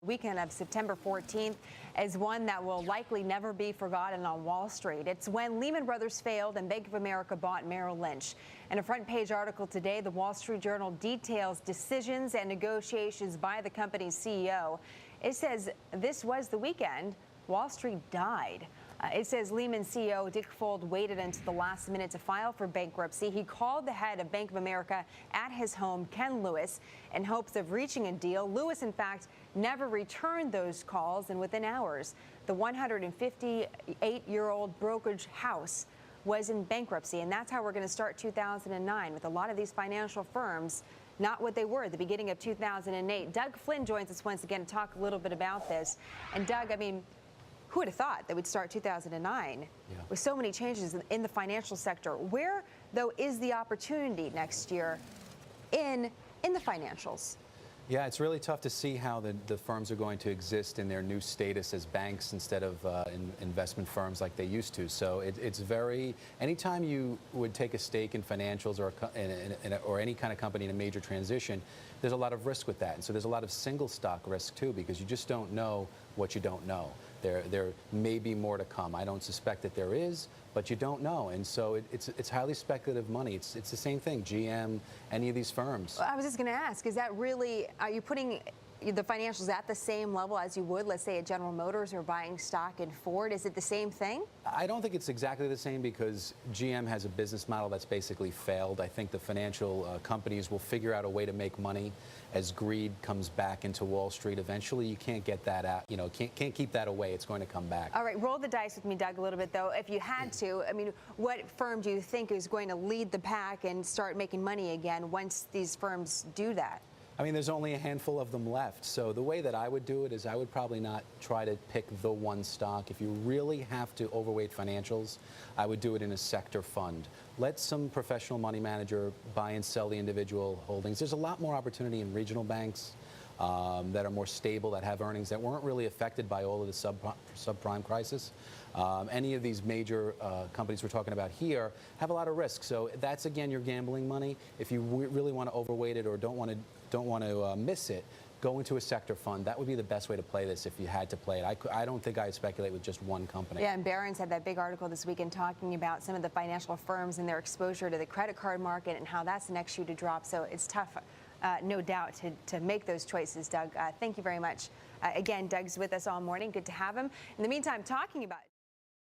Weekend of September 14th is one that will likely never be forgotten on Wall Street. It's when Lehman Brothers failed and Bank of America bought Merrill Lynch. In a front page article today, the Wall Street Journal details decisions and negotiations by the company's CEO. It says this was the weekend Wall Street died. It says Lehman CEO Dick Fuld waited until the last minute to file for bankruptcy. He called the head of Bank of America at his home, Ken Lewis, in hopes of reaching a deal. Lewis, in fact, never returned those calls, and within hours, the 158-year-old brokerage house was in bankruptcy. And that's how we're going to start 2009 with a lot of these financial firms not what they were at the beginning of 2008. Doug Flynn joins us once again to talk a little bit about this. And Doug, I mean, who would have thought that we'd start 2009 with so many changes in the financial sector? Where, though, is the opportunity next year in the financials? Yeah, it's really tough to see how the firms are going to exist in their new status as banks instead of investment firms like they used to. So it's very, anytime you would take a stake in financials or any kind of company in a major transition, there's a lot of risk with that. And so there's a lot of single stock risk too, because you just don't know what you don't know. There may be more to come. I don't suspect that there is, but you don't know. And so it's highly speculative money. It's the same thing, GM, any of these firms. Well, I was just going to ask, is that really, are you putting the financials at the same level as you would, let's say, at General Motors or buying stock in Ford? Is it the same thing? I don't think it's exactly the same because GM has a business model that's basically failed. I think the financial companies will figure out a way to make money as greed comes back into Wall Street. Eventually, you can't get that out. You know, can't keep that away. It's going to come back. All right, roll the dice with me, Doug, a little bit, though. If you had to, I mean, what firm do you think is going to lead the pack and start making money again once these firms do that? I mean, there's only a handful of them left. So the way that I would do it is I would probably not try to pick the one stock. If you really have to overweight financials, I would do it in a sector fund. Let some professional money manager buy and sell the individual holdings. There's a lot more opportunity in regional banks that are more stable, that have earnings that weren't really affected by all of the subprime crisis. Any of these major companies we're talking about here have a lot of risk. So that's, again, your gambling money. If you really want to overweight it or don't want to miss it, go into a sector fund. That would be the best way to play this if you had to play it. I don't think I'd speculate with just one company. Yeah, and Barron's had that big article this weekend talking about some of the financial firms and their exposure to the credit card market and how that's the next shoe to drop. So it's tough, no doubt, to make those choices, Doug. Thank you very much. Again, Doug's with us all morning. Good to have him. In the meantime, talking about